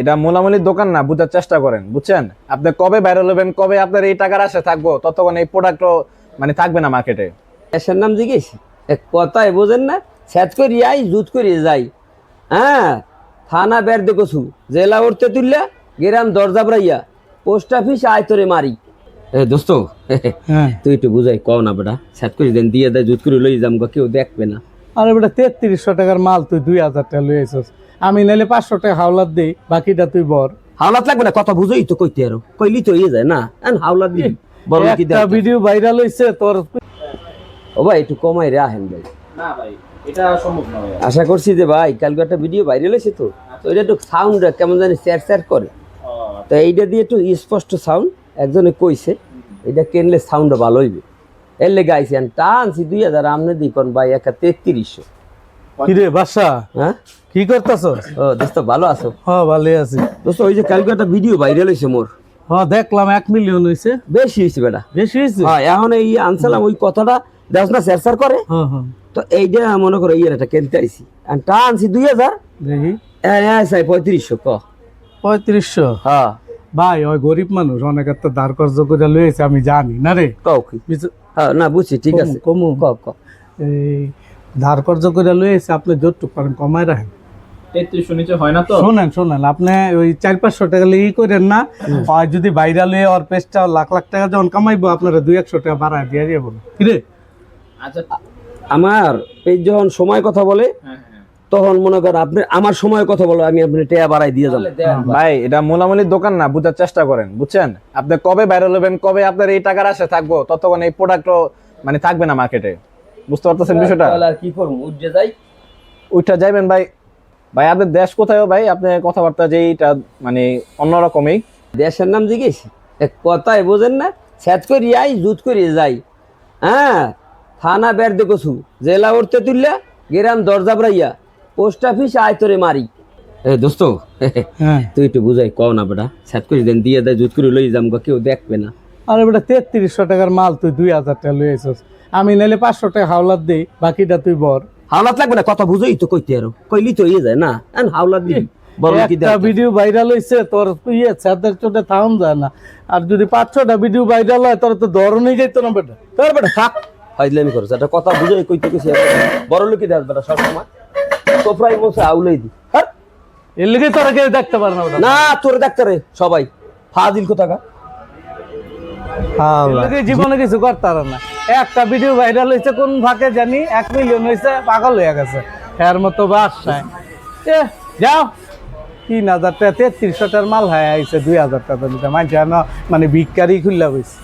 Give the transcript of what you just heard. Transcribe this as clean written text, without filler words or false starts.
এটা মোলামুলির দোকান না, বুঝার চেষ্টা করেন, বুঝছেন? আপনি কবে ভাইরাল হবেন, কবে আপনার এই টাকার আশা থাকবো, ততক্ষণ এই প্রোডাক্টও মানে থাকবে না মার্কেটে। এসের নাম জিজ্ঞেস এক কথায় বোঝেন না, স্যাচ করি আই জুত করি যাই। হ্যাঁ, থানা বের দেখছু, জেলা উঠতে তুললা, গেরাম দরজা ব্রাইয়া, পোস্ট অফিস আয় তোরে মারি। এ দোস্ত, তুই একটু বুঝাই কও না বেটা, স্যাচ করি দেন দিয়ে দেয়, জুত করে লই যাম, কেউ দেখবে না। আরে বেটা 3300 টাকার মাল তুই 2000 টাকা লই আইছস, আমি নাইলে 500 টাকা হাওলাত দেই, বাকিটা তুই বর। হাওলাত লাগবে না, কথা বুঝোই তো কইতে আরো, কইলি তো ইয়ে যায় না, হাওলাত দিবি বড় কি একটা ভিডিও ভাইরাল হইছে তোর। ও ভাই একটু কমাই রে আহেন ভাই। না ভাই, এটা সম্ভব না ভাই। আশা করছি যে ভাই কালকে একটা ভিডিও ভাইরাল হয়েছে তো, এটা একটু সাউন্ড কেমন জানি স্যার স্যার করে, তো এইটা দিয়ে একটু স্পষ্ট সাউন্ড একজনে কইছে, এটা কিনলে সাউন্ড ভালো হইবে, এর লেগে আইছি। আমি টানছি 2000, আমনে দিই কোন ভাই একা 3300। কি রে বাসা, হ্যাঁ কি করতেছস? ও দোস্ত ভালো আছো? হ্যাঁ ভালোই আছি দোস্ত ওই যে কালকে একটা ভিডিও ভাইরাল হয়েছে মোর, হ্যাঁ দেখলাম 1 মিলিয়ন হইছে। বেশি হয়েছে বেটা, বেশি হইছে? হ্যাঁ এখন এই আনসালাম ওই কথাটা দেখ না স্যার স্যার করে, হ্যাঁ হ্যাঁ তো এইটা মনে করো ইয়েটা কিনতে আইছি, আর টানছি 2000, দেখি চাই 3500 ক। 3500? হ্যাঁ ভাই ওই গরিব মানুষ, অনেক একটা ধার কর্জ করে লইছে, আমি জানি না রে। কও কি? হ্যাঁ না বুঝছি, ঠিক আছে কমু ক ক। এই ধার কর্জ করে লইছে, আপনি যতটুকু পারেন কমাই রাখেন। 3300 নিচে হয় না তো? শোনেন শোনেন, আপনি ওই 400-500 টাকা ই করেন না, আর যদি ভাইরাল হয়ে ওর পেজটা লাখ লাখ টাকা যখন কামাইবো, আপনারা 200-100 টাকা বাড়ায় দিয়ে দিয়ে বলো কি রে। আচ্ছা, আমার এই যখন সময় কথা বলে হ্যাঁ হ্যাঁ তখন মনে করেন আপনি আমার সময় কথা বলো, আমি আপনি টেয়া বাড়াই দিয়ে যাবো। ভাই, এটা মোলামুলির দোকান না, বুঝার চেষ্টা করেন, বুঝছেন? আপনি কবে ভাইরাল হবেন, কবে আপনার এই টাকার আশা থাকবো, ততক্ষণ এই প্রোডাক্টও মানে থাকবে না মার্কেটে। বুঝতে পারতেছেন বিষয়টা? আর কি করবো, উঠে যাই। উঠা যাইবেন ভাই। ভাই আপনার দেশ কোথায় ভাই? আপনি কথাবার্তা যেইটা মানে অন্যরকমই। দেশের নাম জিজ্ঞেস এক কথায় বোঝেন না, স্যাচ করি আই জুত করি যাই। হ্যাঁ, থানা বের দেখছু, জেলা উঠতে তুললা, গেরাম দরজা ব্রাইয়া, পোস্ট অফিস আয় তোরে মারি। এ দোস্ত, হ্যাঁ তুই একটু বুঝাই কও না বেটা, স্যাচ করি দেন দিয়ে দেয়, জুত করে লই যাম, কেউ দেখবে না। আরে বেটা 3300 টাকার মাল তুই 2000 টাকা লই আইছস, আমি নাইলে 500 টাকা হাওলাত দেই, বাকিটা তুই বর। হাওলাত লাগবে না, কথা বুঝোই তো কইতে আরো, কইলি তো ইয়ে যায় না, হাওলাত দিবি বড় কি একটা ভিডিও ভাইরাল হইছে তোর, ইয়ে ছাদের চোটে থাম যায় না, আর যদি 500টা ভিডিও ভাইরাল হয় তোর তো ধরনই যাইতো না বেটা। তোর বেটা থাক, ফাইজলামি করছ, একটা কথা বুঝোই কইতে কইছি, বড় লোকই দেখ বেটা সব সময় তো প্রায় মোছে আউলাই দি। হ্যাঁ এর লিগে তোরা কেউ দেখতে পারে না বেটা। না, তোর ডাক্তারে সবাই ফাজিল কোথাকা। এর লিগে জীবনে কিছু করতে পারে না। একটা ভিডিও ভাইরাল হইছে কোন ফাঁকে জানি, 1 মিলিয়ন হইছে, পাগল হয়ে গেছে এর মতো বাসায়। এ যাও 3000 টাকা 3300 টাকার মাল হয় আইছে 2000 টাকা দিতে, মানছে না মানে ভিক্ষারি খুললা বইছে।